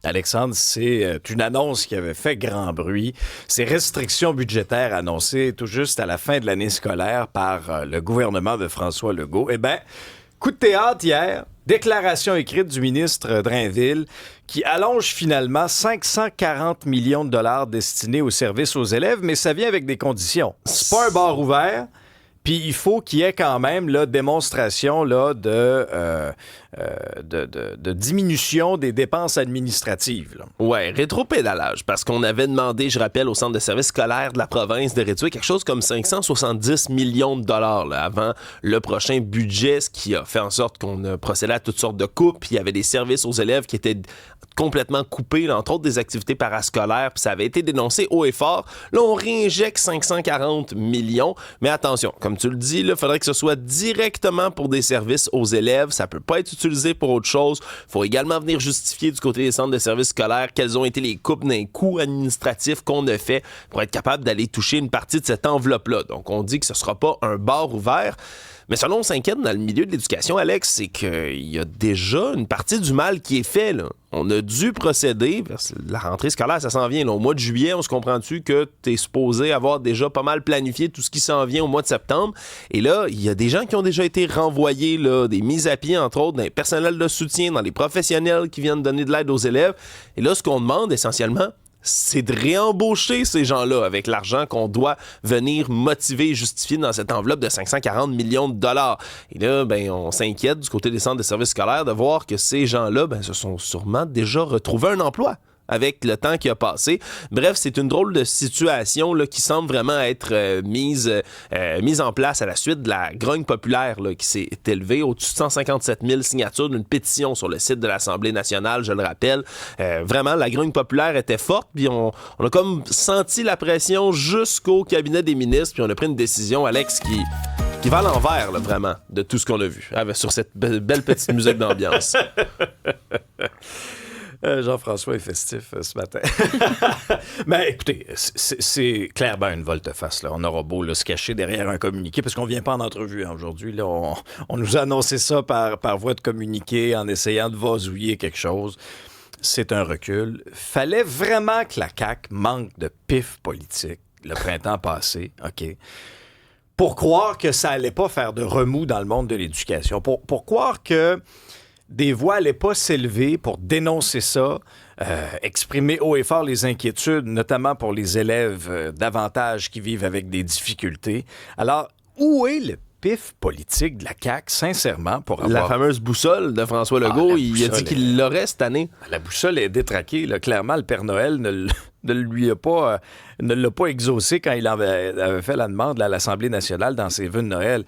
Alexandre, c'est une annonce qui avait fait grand bruit. Ces restrictions budgétaires annoncées tout juste à la fin de l'année scolaire par le gouvernement de François Legault. Eh bien, coup de théâtre hier, déclaration écrite du ministre Drainville qui allonge finalement 540 millions de dollars destinés aux services aux élèves, mais ça vient avec des conditions. C'est pas un bar ouvert. Puis il faut qu'il y ait quand même là, démonstration là, de diminution des dépenses administratives. Là. Ouais, rétropédalage, parce qu'on avait demandé, je rappelle, au centre de services scolaires de la province de réduire quelque chose comme 570 millions de dollars là, avant le prochain budget, ce qui a fait en sorte qu'on a procédé à toutes sortes de coupes. Puis il y avait des services aux élèves qui étaient complètement coupés, là, entre autres des activités parascolaires, puis ça avait été dénoncé haut et fort. Là, on réinjecte 540 millions, mais attention, comme tu le dis, il faudrait que ce soit directement pour des services aux élèves. Ça peut pas être utilisé pour autre chose. Il faut également venir justifier du côté des centres de services scolaires quelles ont été les coupes d'un coût administratif qu'on a fait pour être capable d'aller toucher une partie de cette enveloppe-là. Donc, on dit que ce sera pas un bar ouvert. Mais ce dont on s'inquiète dans le milieu de l'éducation, Alex, c'est qu'il y a déjà une partie du mal qui est fait, là. On a dû procéder, parce que la rentrée scolaire, ça s'en vient. Là. Au mois de juillet, on se comprend-tu que tu es supposé avoir déjà pas mal planifié tout ce qui s'en vient au mois de septembre. Et là, il y a des gens qui ont déjà été renvoyés, là, des mises à pied, entre autres, dans les personnels de soutien, dans les professionnels qui viennent donner de l'aide aux élèves. Et là, ce qu'on demande essentiellement, c'est de réembaucher ces gens-là avec l'argent qu'on doit venir motiver et justifier dans cette enveloppe de 540 millions de dollars. Et là, ben, on s'inquiète du côté des centres de services scolaires de voir que ces gens-là ben, se sont sûrement déjà retrouvés un emploi avec le temps qui a passé. Bref, c'est une drôle de situation là, qui semble vraiment être mise en place à la suite de la grogne populaire là, qui s'est élevée au-dessus de 157 000 signatures d'une pétition sur le site de l'Assemblée nationale, je le rappelle. Vraiment, la grogne populaire était forte, puis on a comme senti la pression jusqu'au cabinet des ministres, puis on a pris une décision, Alex, qui va à l'envers, là, vraiment, de tout ce qu'on a vu, sur cette belle petite musique d'ambiance. Jean-François est festif ce matin. Mais écoutez, c'est clairement une volte-face. Là. On aura beau là, se cacher derrière un communiqué, parce qu'on ne vient pas en entrevue hein, aujourd'hui. Là. On nous a annoncé ça par voie de communiqué en essayant de vasouiller quelque chose. C'est un recul. Fallait vraiment que la CAQ manque de pif politique le printemps passé. OK. Pour croire que ça allait pas faire de remous dans le monde de l'éducation. Pour croire que des voix n'allaient pas s'élever pour dénoncer ça, exprimer haut et fort les inquiétudes, notamment pour les élèves davantage qui vivent avec des difficultés. Alors, où est le pif politique de la CAQ, sincèrement, pour avoir... La fameuse boussole de François Legault, il a dit qu'il l'aurait cette année. La boussole est détraquée. Là. Clairement, le Père Noël ne l'a pas exaucé quand il avait fait la demande là, à l'Assemblée nationale dans ses vœux de Noël.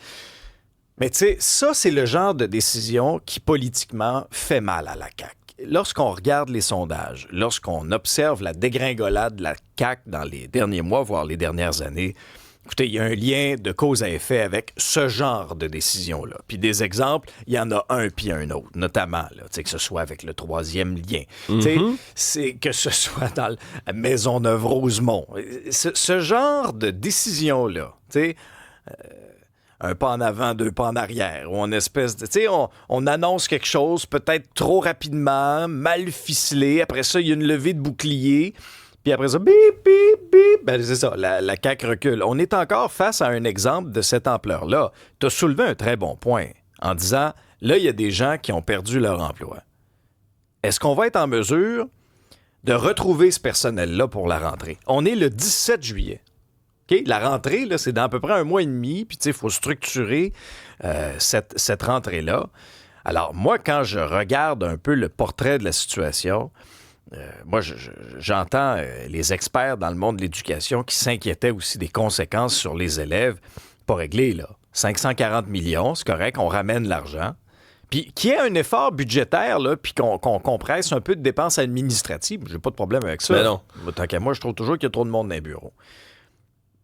Mais tu sais, ça, c'est le genre de décision qui, politiquement, fait mal à la CAQ. Lorsqu'on regarde les sondages, lorsqu'on observe la dégringolade de la CAQ dans les derniers mois, voire les dernières années, écoutez, il y a un lien de cause à effet avec ce genre de décision-là. Puis des exemples, il y en a un puis un autre, notamment, là, que ce soit avec le troisième lien, c'est que ce soit dans la Maisonneuve-Rosemont. Ce genre de décision-là, tu sais... un pas en avant, deux pas en arrière, ou on espèce de... Tu sais, on annonce quelque chose peut-être trop rapidement, mal ficelé. Après ça, il y a une levée de bouclier. Puis après ça, bip, bip, bip. Ben, c'est ça, la CAQ recule. On est encore face à un exemple de cette ampleur-là. Tu as soulevé un très bon point en disant, là, il y a des gens qui ont perdu leur emploi. Est-ce qu'on va être en mesure de retrouver ce personnel-là pour la rentrée? On est le 17 juillet. Okay? La rentrée, là, c'est dans à peu près un mois et demi, puis il faut structurer cette rentrée-là. Alors, moi, quand je regarde un peu le portrait de la situation, moi, j'entends les experts dans le monde de l'éducation qui s'inquiétaient aussi des conséquences sur les élèves. Pas réglé, là. 540 millions, c'est correct, on ramène l'argent. Puis qu'il y ait un effort budgétaire, là, puis qu'on compresse un peu de dépenses administratives, j'ai pas de problème avec ça. Mais non. Tant qu'à moi, je trouve toujours qu'il y a trop de monde dans les bureaux.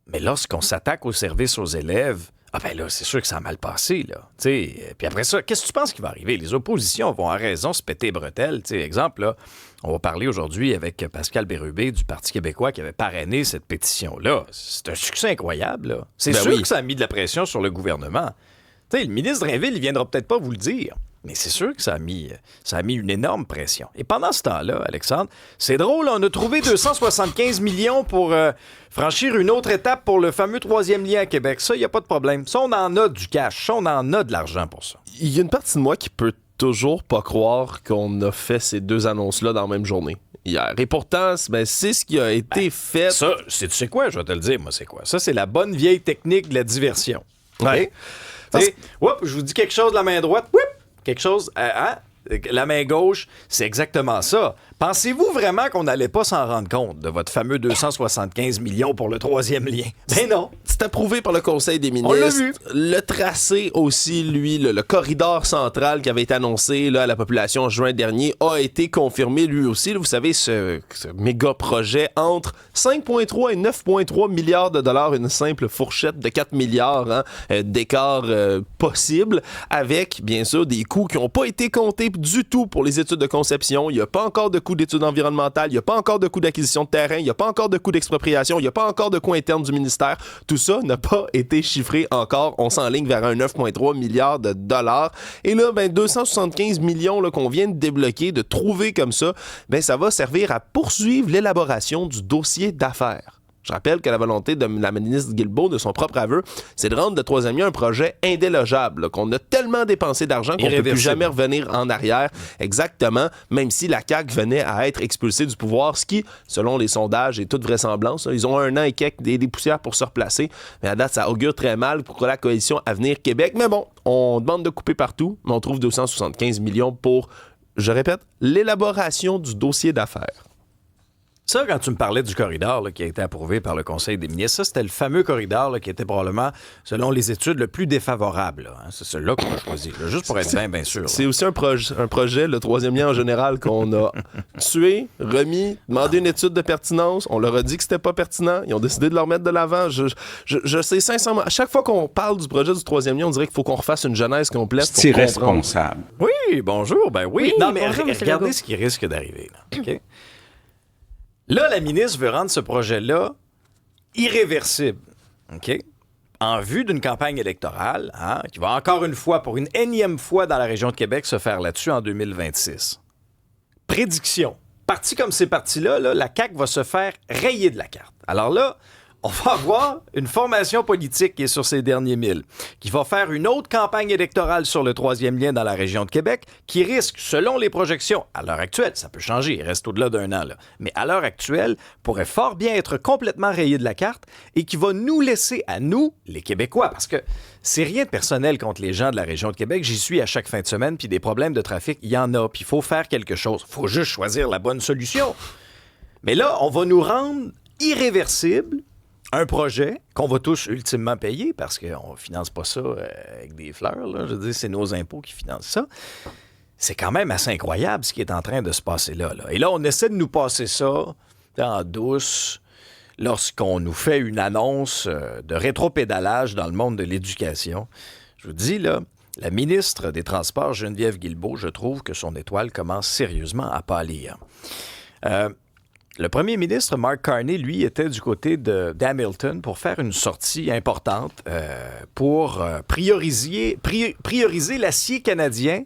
Mais lorsqu'on s'attaque au service aux élèves, ah ben là, c'est sûr que ça a mal passé, là. T'sais, puis après ça, qu'est-ce que tu penses qui va arriver? Les oppositions vont à raison se péter les bretelles. T'sais, exemple, là, on va parler aujourd'hui avec Pascal Bérubé du Parti québécois qui avait parrainé cette pétition-là. C'est un succès incroyable, là. C'est sûr que ça a mis de la pression sur le gouvernement. T'sais, le ministre Drainville, il viendra peut-être pas vous le dire. Mais c'est sûr que ça a mis une énorme pression. Et pendant ce temps-là, Alexandre, c'est drôle, on a trouvé 275 millions pour franchir une autre étape pour le fameux troisième lien à Québec. Ça, il n'y a pas de problème. Ça, on en a du cash. Ça, on en a de l'argent pour ça. Il y a une partie de moi qui peut toujours pas croire qu'on a fait ces deux annonces-là dans la même journée. Hier. Et pourtant, c'est ce qui a été fait. Ça, tu sais quoi? Je vais te le dire, moi, c'est quoi? Ça, c'est la bonne vieille technique de la diversion. Ouais. Je vous dis quelque chose de la main droite. Quelque chose, la main gauche, c'est exactement ça. Pensez-vous vraiment qu'on n'allait pas s'en rendre compte de votre fameux 275 millions pour le troisième lien? Ben non. C'est approuvé par le Conseil des ministres. On l'a vu. Le tracé aussi, lui, le corridor central qui avait été annoncé là, à la population en juin dernier a été confirmé lui aussi. Là, vous savez, ce méga projet entre 5,3 et 9,3 milliards de dollars, une simple fourchette de 4 milliards d'écart possible, avec, bien sûr, des coûts qui n'ont pas été comptés du tout pour les études de conception. Il n'y a pas encore de coût d'études environnementales, il n'y a pas encore de coût d'acquisition de terrain, il n'y a pas encore de coût d'expropriation, il n'y a pas encore de coût interne du ministère. Tout ça n'a pas été chiffré encore. On s'enligne vers un 9,3 milliards de dollars. Et là, 275 millions là, qu'on vient de débloquer, de trouver comme ça, ça va servir à poursuivre l'élaboration du dossier d'affaires. Je rappelle que la volonté de la ministre Guilbeault, de son propre aveu, c'est de rendre le troisième lien un projet indélogeable, là, qu'on a tellement dépensé d'argent qu'on ne peut plus jamais revenir en arrière. Exactement, même si la CAQ venait à être expulsée du pouvoir, ce qui, selon les sondages et toute vraisemblance, ils ont 1 an et quelques des poussières pour se replacer. Mais à date, ça augure très mal pour la coalition Avenir Québec. Mais bon, on demande de couper partout, mais on trouve 275 millions pour, je répète, l'élaboration du dossier d'affaires. Ça, quand tu me parlais du corridor là, qui a été approuvé par le Conseil des ministres, ça, c'était le fameux corridor là, qui était probablement, selon les études, le plus défavorable. Là, hein. C'est celui-là qu'on a choisi, là, juste pour être bien sûr. Là. C'est aussi un projet, le troisième lien en général, qu'on a tué, remis, demandé une étude de pertinence. On leur a dit que c'était pas pertinent. Ils ont décidé de le remettre de l'avant. Je sais sincèrement, à chaque fois qu'on parle du projet du troisième lien, on dirait qu'il faut qu'on refasse une genèse complète. C'est irresponsable. Oui, bonjour. Ben oui. Non, mais bonjour, regardez ce qui risque d'arriver. Là. OK? Là, la ministre veut rendre ce projet-là irréversible, OK? En vue d'une campagne électorale, qui va encore une fois, pour une énième fois dans la région de Québec, se faire là-dessus en 2026. Prédiction. Parti comme ces partis-là, la CAQ va se faire rayer de la carte. Alors là, on va avoir une formation politique qui est sur ses derniers milles, qui va faire une autre campagne électorale sur le troisième lien dans la région de Québec, qui risque, selon les projections, à l'heure actuelle, ça peut changer, il reste au-delà d'un an, là, mais à l'heure actuelle, pourrait fort bien être complètement rayé de la carte et qui va nous laisser à nous, les Québécois, parce que c'est rien de personnel contre les gens de la région de Québec, j'y suis à chaque fin de semaine, puis des problèmes de trafic, il y en a, puis il faut faire quelque chose, il faut juste choisir la bonne solution. Mais là, on va nous rendre irréversibles un projet qu'on va tous ultimement payer parce qu'on ne finance pas ça avec des fleurs. Là. Je veux dire, c'est nos impôts qui financent ça. C'est quand même assez incroyable ce qui est en train de se passer là. Et là, on essaie de nous passer ça en douce lorsqu'on nous fait une annonce de rétropédalage dans le monde de l'éducation. Je vous dis, là, la ministre des Transports, Geneviève Guilbeault, je trouve que son étoile commence sérieusement à pâlir. Le premier ministre, Mark Carney, lui, était du côté d'Hamilton pour faire une sortie importante pour prioriser l'acier canadien,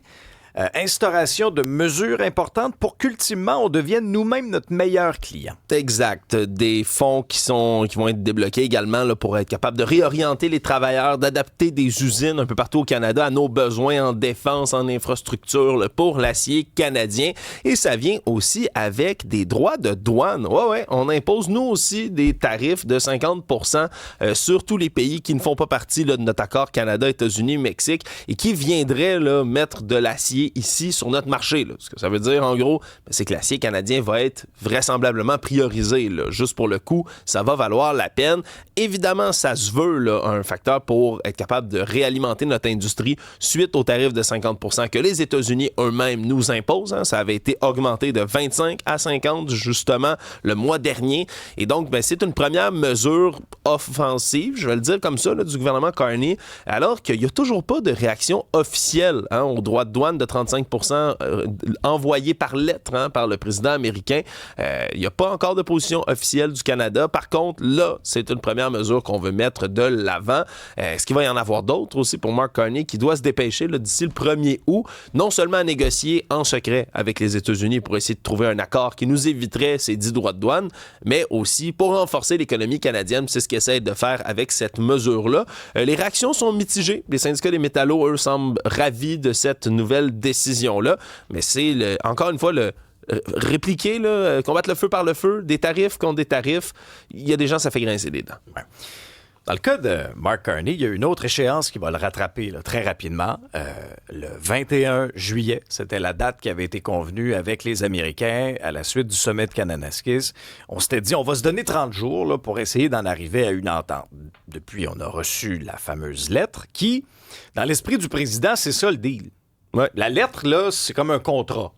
instauration de mesures importantes pour qu'ultimement, on devienne nous-mêmes notre meilleur client. Exact. Des fonds qui vont être débloqués également là, pour être capable de réorienter les travailleurs, d'adapter des usines un peu partout au Canada à nos besoins en défense, en infrastructure là, pour l'acier canadien. Et ça vient aussi avec des droits de douane. Ouais, on impose nous aussi des tarifs de 50% sur tous les pays qui ne font pas partie là, de notre accord Canada, États-Unis, Mexique et qui viendraient là, mettre de l'acier ici sur notre marché. Là. Ce que ça veut dire, en gros, c'est que l'acier canadien va être vraisemblablement priorisé. Là. Juste pour le coup, ça va valoir la peine. Évidemment, ça se veut là, un facteur pour être capable de réalimenter notre industrie suite au tarif de 50% que les États-Unis eux-mêmes nous imposent. Hein. Ça avait été augmenté de 25 à 50 justement le mois dernier. Et donc, c'est une première mesure offensive, je vais le dire comme ça, là, du gouvernement Carney, alors qu'il n'y a toujours pas de réaction officielle au droit de douane de 35 envoyés par lettre par le président américain. Il n'y a pas encore de position officielle du Canada. Par contre, là, c'est une première mesure qu'on veut mettre de l'avant. Est-ce qu'il va y en avoir d'autres aussi pour Mark Carney qui doit se dépêcher là, d'ici le 1er août, non seulement à négocier en secret avec les États-Unis pour essayer de trouver un accord qui nous éviterait ces 10 droits de douane, mais aussi pour renforcer l'économie canadienne. C'est ce qu'ils essaient de faire avec cette mesure-là. Les réactions sont mitigées. Les syndicats des métallos, eux, semblent ravis de cette nouvelle décision-là. Mais c'est, encore une fois, répliquer, là, combattre le feu par le feu, des tarifs contre des tarifs. Il y a des gens, ça fait grincer des dents. Ouais. Dans le cas de Mark Carney, il y a une autre échéance qui va le rattraper là, très rapidement. Le 21 juillet, c'était la date qui avait été convenue avec les Américains à la suite du sommet de Kananaskis. On s'était dit, on va se donner 30 jours là, pour essayer d'en arriver à une entente. Depuis, on a reçu la fameuse lettre qui, dans l'esprit du président, c'est ça le deal. Ouais. La lettre, là, c'est comme un contrat.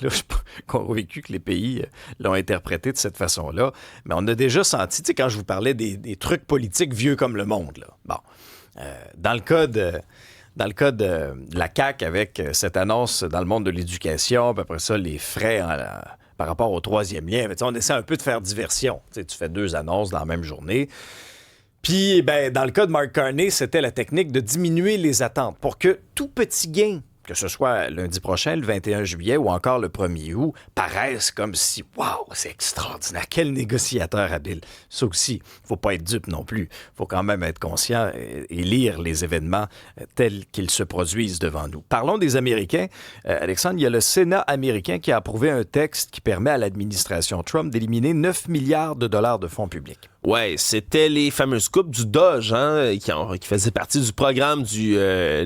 Là, je suis pas convaincu que les pays l'ont interprété de cette façon-là, mais on a déjà senti, tu sais, quand je vous parlais des trucs politiques vieux comme le monde, là. Bon, dans le cas de la CAQ avec cette annonce dans le monde de l'éducation, puis après ça, les frais par rapport au troisième lien, on essaie un peu de faire diversion. Tu sais, tu fais 2 annonces dans la même journée. Puis, dans le cas de Mark Carney, c'était la technique de diminuer les attentes pour que tout petit gain, que ce soit lundi prochain, le 21 juillet ou encore le 1er août, paraissent comme si, waouh, c'est extraordinaire, quel négociateur habile. Ça aussi, il ne faut pas être dupe non plus. Il faut quand même être conscient et lire les événements tels qu'ils se produisent devant nous. Parlons des Américains. Alexandre, il y a le Sénat américain qui a approuvé un texte qui permet à l'administration Trump d'éliminer 9 milliards de dollars de fonds publics. Ouais, c'était les fameuses coupes du DOGE qui faisaient partie du programme du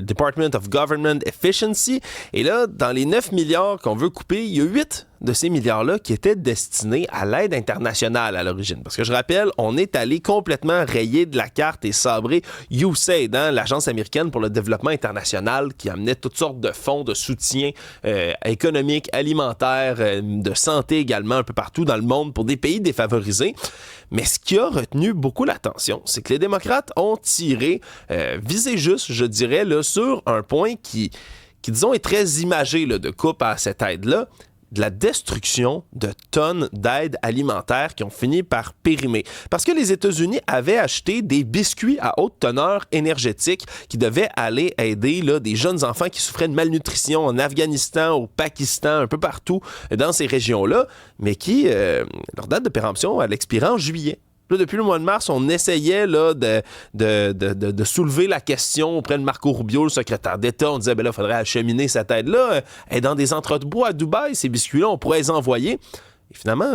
Department of Government Efficiency. Et là, dans les 9 milliards qu'on veut couper, il y a 8 de ces milliards-là qui étaient destinés à l'aide internationale à l'origine. Parce que je rappelle, on est allé complètement rayer de la carte et sabrer USAID, l'Agence américaine pour le développement international, qui amenait toutes sortes de fonds de soutien économique, alimentaire, de santé également, un peu partout dans le monde pour des pays défavorisés. Mais ce qui a retenu beaucoup l'attention, c'est que les démocrates ont tiré, visé juste, je dirais, là, sur un point qui, disons, est très imagé là, de coupe à cette aide-là, de la destruction de tonnes d'aides alimentaires qui ont fini par périmer. Parce que les États-Unis avaient acheté des biscuits à haute teneur énergétique qui devaient aller aider là, des jeunes enfants qui souffraient de malnutrition en Afghanistan, au Pakistan, un peu partout dans ces régions-là, mais qui, leur date de péremption, elle expirait en juillet. Là, depuis le mois de mars, on essayait là, de soulever la question auprès de Marco Rubio, le secrétaire d'État. On disait, ben là, il faudrait acheminer cette aide-là. Elle est dans des entrepôts à Dubaï, ces biscuits-là, on pourrait les envoyer. Et finalement,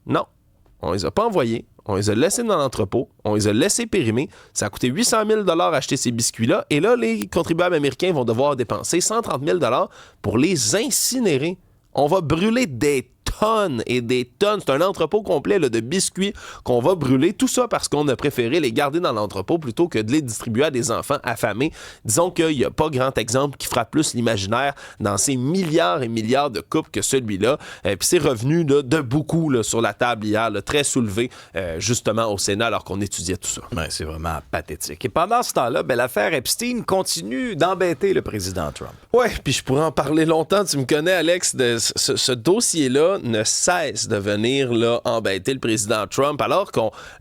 non, on les a pas envoyés. On les a laissés dans l'entrepôt, on les a laissés périmer. Ça a coûté 800 000 $ acheter ces biscuits-là. Et là, les contribuables américains vont devoir dépenser 130 000 $ pour les incinérer. On va brûler des tonnes et des tonnes. C'est un entrepôt complet là, de biscuits qu'on va brûler. Tout ça parce qu'on a préféré les garder dans l'entrepôt plutôt que de les distribuer à des enfants affamés. Disons qu'il n'y a pas grand exemple qui frappe plus l'imaginaire dans ces milliards et milliards de coupes que celui-là. Puis c'est revenu là, de beaucoup là, sur la table hier, là, très soulevé justement au Sénat alors qu'on étudiait tout ça. Ouais, c'est vraiment pathétique. Et pendant ce temps-là, l'affaire Epstein continue d'embêter le président Trump. Oui, puis je pourrais en parler longtemps. Tu me connais, Alex, de ce dossier-là ne cesse de venir là, embêter le président Trump, alors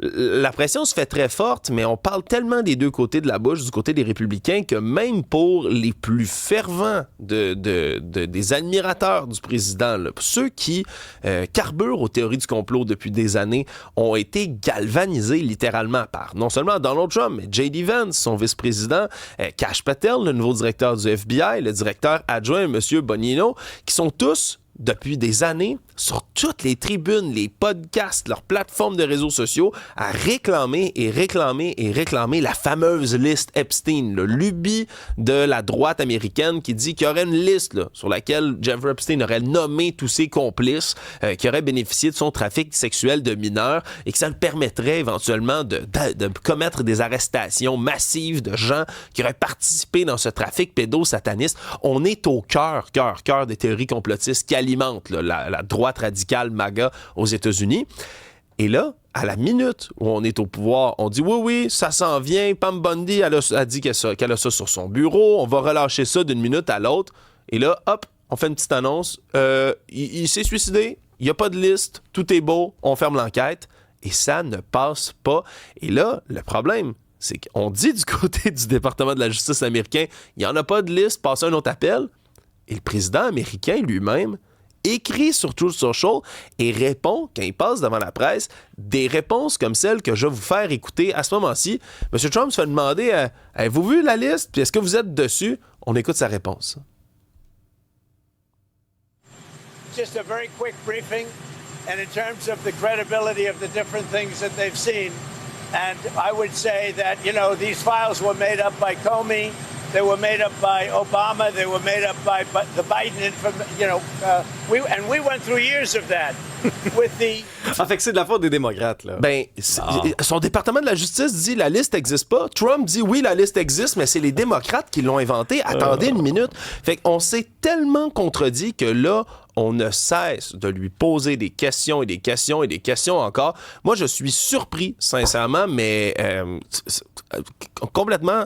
la pression se fait très forte, mais on parle tellement des deux côtés de la bouche, du côté des républicains, que même pour les plus fervents des admirateurs du président, là, ceux qui carburent aux théories du complot depuis des années, ont été galvanisés littéralement par non seulement Donald Trump, mais J.D. Vance, son vice-président, Kash Patel, le nouveau directeur du FBI, le directeur adjoint, M. Bonino, qui sont tous depuis des années, sur toutes les tribunes, les podcasts, leurs plateformes de réseaux sociaux, à réclamer la fameuse liste Epstein, le lubie de la droite américaine qui dit qu'il y aurait une liste là, sur laquelle Jeffrey Epstein aurait nommé tous ses complices qui auraient bénéficié de son trafic sexuel de mineurs et que ça le permettrait éventuellement de commettre des arrestations massives de gens qui auraient participé dans ce trafic pédosataniste. On est au cœur des théories complotistes qui alimente là, la droite radicale MAGA aux États-Unis. Et là, à la minute où on est au pouvoir, on dit oui, ça s'en vient. Pam Bondi, elle a dit qu'elle a ça sur son bureau. On va relâcher ça d'une minute à l'autre. Et là, hop, on fait une petite annonce. Il s'est suicidé, il n'y a pas de liste, tout est beau, on ferme l'enquête. Et ça ne passe pas. Et là, le problème, c'est qu'on dit du côté du département de la justice américain, il n'y en a pas de liste, passez un autre appel. Et le président américain lui-même écrit sur Truth Social et répond, quand il passe devant la presse, des réponses comme celles que je vais vous faire écouter à ce moment-ci. M. Trump se fait demander, avez-vous vu la liste? Puis est-ce que vous êtes dessus? On écoute sa réponse. Just a very quick briefing, and in terms of the credibility of the different things that they've seen, and I would say that, these files were made up by Comey, they were made up by Obama, they were made up by the Biden, we went through years of that with the... Fait que c'est de la faute des démocrates, là. Son département de la justice dit la liste n'existe pas. Trump dit oui, la liste existe, mais c'est les démocrates qui l'ont inventée. Attendez une minute. Fait qu'on s'est tellement contredit que là, on ne cesse de lui poser des questions et des questions et des questions encore. Moi, je suis surpris, sincèrement, mais complètement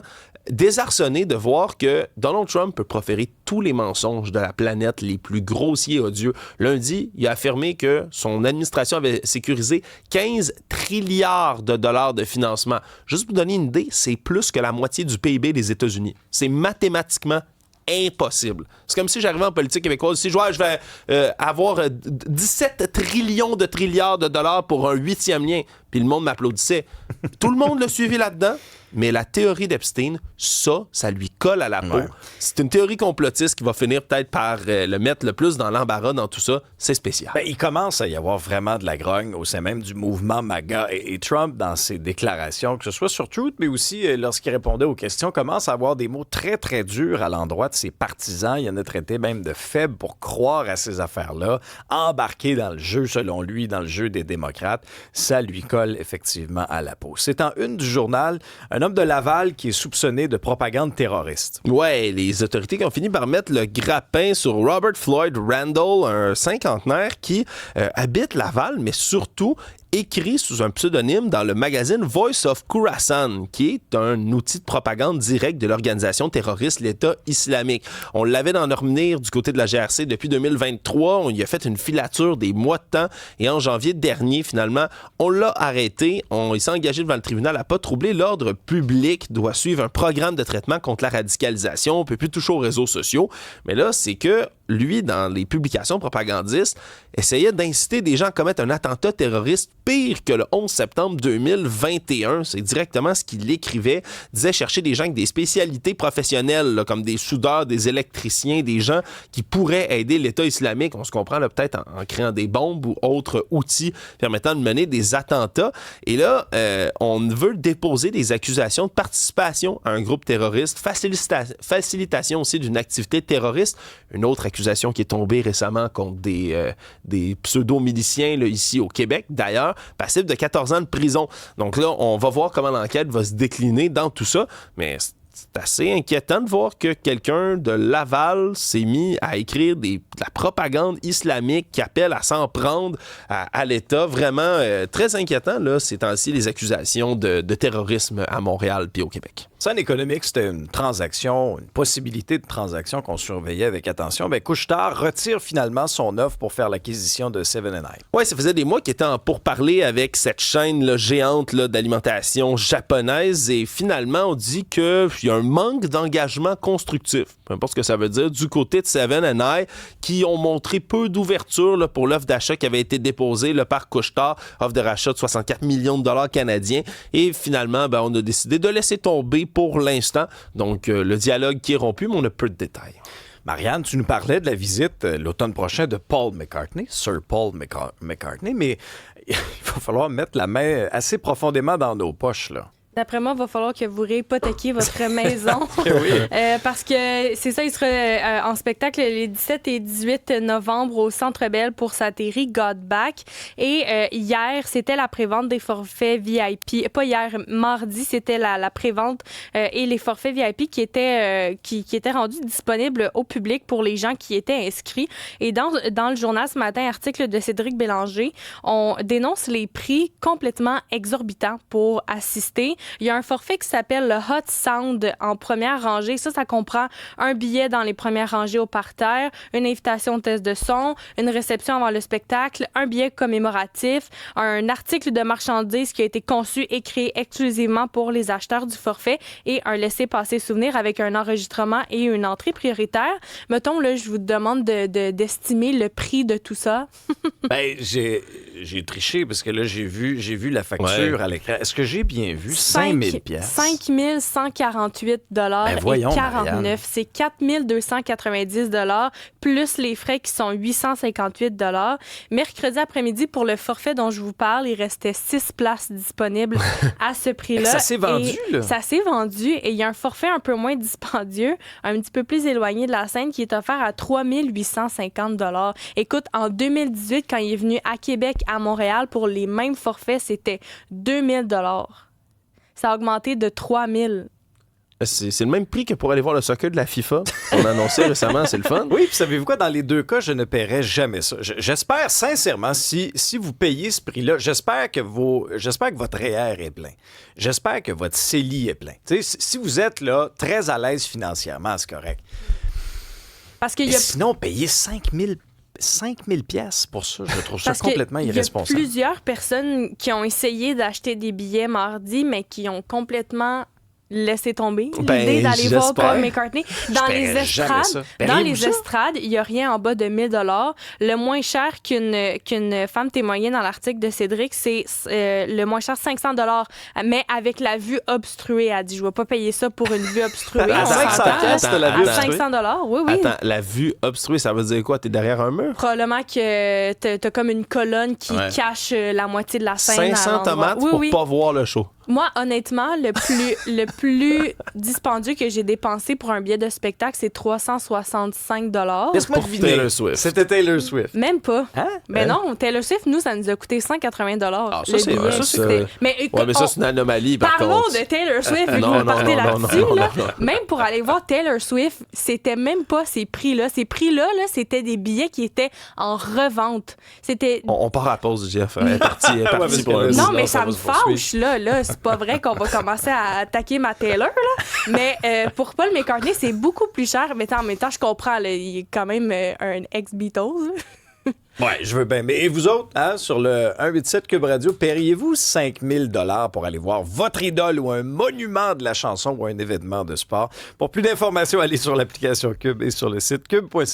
désarçonné de voir que Donald Trump peut proférer tous les mensonges de la planète les plus grossiers et odieux. Lundi, il a affirmé que son administration avait sécurisé 15 trilliards de dollars de financement. Juste pour vous donner une idée, c'est plus que la moitié du PIB des États-Unis. C'est mathématiquement impossible. C'est comme si j'arrivais en politique québécoise. Si je vais avoir 17 trillions de trilliards de dollars pour un 8e lien, puis le monde m'applaudissait. Tout le monde l'a suivi là-dedans, mais la théorie d'Epstein, ça lui colle à la peau. Ouais. C'est une théorie complotiste qui va finir peut-être par le mettre le plus dans l'embarras dans tout ça. C'est spécial. Il commence à y avoir vraiment de la grogne au sein même du mouvement MAGA. Et Trump, dans ses déclarations, que ce soit sur Truth, mais aussi lorsqu'il répondait aux questions, commence à avoir des mots très, très durs à l'endroit de ses partisans. Il en a traité même de faibles pour croire à ces affaires-là, embarquer dans le jeu, selon lui, dans le jeu des démocrates. Ça lui colle effectivement à la peau. C'est en une du journal, un homme de Laval qui est soupçonné de propagande terroriste. Ouais, les autorités qui ont fini par mettre le grappin sur Robert Floyd Randall, un cinquantenaire qui habite Laval, mais surtout écrit sous un pseudonyme dans le magazine Voice of Khorasan, qui est un outil de propagande direct de l'organisation terroriste l'État islamique. On l'avait dans Normenir du côté de la GRC depuis 2023. On y a fait une filature des mois de temps et en janvier dernier, finalement, on l'a arrêté. Il s'est engagé devant le tribunal à pas troubler l'ordre public, doit suivre un programme de traitement contre la radicalisation. On ne peut plus toucher aux réseaux sociaux. Mais là, c'est que lui, dans les publications propagandistes, essayait d'inciter des gens à commettre un attentat terroriste pire que le 11 septembre 2021. C'est directement ce qu'il écrivait. Il disait chercher des gens avec des spécialités professionnelles, là, comme des soudeurs, des électriciens, des gens qui pourraient aider l'État islamique. On se comprend là, peut-être en créant des bombes ou autres outils permettant de mener des attentats. Et là, on veut déposer des accusations de participation à un groupe terroriste, facilitation aussi d'une activité terroriste. Une autre accusation qui est tombée récemment contre des pseudo-miliciens là, ici au Québec, d'ailleurs, passible de 14 ans de prison. Donc là, on va voir comment l'enquête va se décliner dans tout ça, mais c'est assez inquiétant de voir que quelqu'un de Laval s'est mis à écrire de la propagande islamique qui appelle à s'en prendre à l'État. Vraiment très inquiétant, là, ces temps-ci, les accusations de terrorisme à Montréal puis au Québec. Sun Economics, c'était une transaction, une possibilité de transaction qu'on surveillait avec attention. Couche-Tard retire finalement son offre pour faire l'acquisition de Seven & i. Oui, ça faisait des mois qu'il était en pourparlers avec cette chaîne là, géante là, d'alimentation japonaise et finalement, on dit qu'il y a un manque d'engagement constructif, peu importe ce que ça veut dire, du côté de Seven & i qui ont montré peu d'ouverture là, pour l'offre d'achat qui avait été déposée là, par Couche-Tard, offre de rachat de 64 millions de dollars canadiens et finalement, on a décidé de laisser tomber pour l'instant. Donc, le dialogue qui est rompu, mais on a peu de détails. Marianne, tu nous parlais de la visite l'automne prochain de Paul McCartney, Sir Paul McCartney, mais il va falloir mettre la main assez profondément dans nos poches, là. D'après moi, il va falloir que vous réhypothéquiez votre maison. Oui. Parce que c'est ça, il sera en spectacle les 17 et 18 novembre au Centre Bell pour sa série God Back. Et hier, c'était la prévente des forfaits VIP. Pas hier, mardi, c'était la prévente et les forfaits VIP qui étaient rendus disponibles au public pour les gens qui étaient inscrits. Et dans le journal ce matin, article de Cédric Bélanger, on dénonce les prix complètement exorbitants pour assister. Il y a un forfait qui s'appelle le Hot Sound en première rangée. Ça comprend un billet dans les premières rangées au parterre, une invitation au test de son, une réception avant le spectacle, un billet commémoratif, un article de marchandises qui a été conçu et créé exclusivement pour les acheteurs du forfait et un laissez-passer souvenir avec un enregistrement et une entrée prioritaire. Mettons, là, je vous demande d'estimer le prix de tout ça. Ben, j'ai triché parce que là, j'ai vu la facture à l'écran. Est-ce que j'ai bien vu? 5 000 piastres. 5 148 Ben voyons, et 49. Marianne. C'est 4 290 plus les frais qui sont 858 Mercredi après-midi, pour le forfait dont je vous parle, il restait 6 places disponibles à ce prix-là. Ça s'est vendu, là. Ça s'est vendu et il y a un forfait un peu moins dispendieux, un petit peu plus éloigné de la scène, qui est offert à 3 850 Écoute, en 2018, quand il est venu à Québec, à Montréal, pour les mêmes forfaits, c'était 2 000 Ça a augmenté de 3 000 C'est le même prix que pour aller voir le soccer de la FIFA. On a annoncé récemment, c'est le fun. Oui, puis savez-vous quoi? Dans les deux cas, je ne paierai jamais ça. J'espère sincèrement, si vous payez ce prix-là, j'espère que votre REER est plein. J'espère que votre CELI est plein. Tu sais, si vous êtes là très à l'aise financièrement, c'est correct. Parce qu'il Mais y a sinon, payer 5 000 piastres pour ça, je trouve ça Parce complètement irresponsable. Il y a plusieurs personnes qui ont essayé d'acheter des billets mardi, mais qui ont complètement laissé tomber l'idée d'aller voir Paul McCartney. Dans les estrades, il n'y a rien en bas de 1 000 Le moins cher qu'une femme témoignait dans l'article de Cédric, c'est le moins cher, 500 mais avec la vue obstruée. Elle dit, je ne vais pas payer ça pour une vue obstruée. À 500 piastres, la vue obstruée? 500 oui. Attends, la vue obstruée, ça veut dire quoi? T'es derrière un mur? Probablement que t'as comme une colonne qui cache la moitié de la scène. 500 tomates pour pas voir le show. Moi, honnêtement, le plus dispendieux que j'ai dépensé pour un billet de spectacle, c'est 365 Laisse-moi Pour deviner. Taylor Swift. C'était Taylor Swift. Même pas. Hein? Ben non, Taylor Swift, nous, ça nous a coûté 180 Ah, ça, le c'est billet. vrai, ça, c'est- Mais ça, c'est une anomalie, par parlons contre. de Taylor Swift, vu que non, vous partez non, là-dessus. non, là. non, non. Même pour aller voir Taylor Swift, c'était même pas ces prix-là. Ces prix-là, là, c'était des billets qui étaient en revente. C'était... On part à la pause, Jeff. Elle est partie parce pour que un là, Non, sinon, mais ça ça va me se poursuivre. fâche, là. C'est pas vrai qu'on va commencer à attaquer ma Taylor, là. Mais pour Paul McCartney, c'est beaucoup plus cher. Mais en même temps, je comprends, là, il est quand même un ex-Beatles. Ouais, je veux bien. Mais et vous autres, hein, sur le 187 Cube Radio, paieriez-vous 5 000 pour aller voir votre idole ou un monument de la chanson ou un événement de sport? Pour plus d'informations, allez sur l'application Cube et sur le site cube.ca.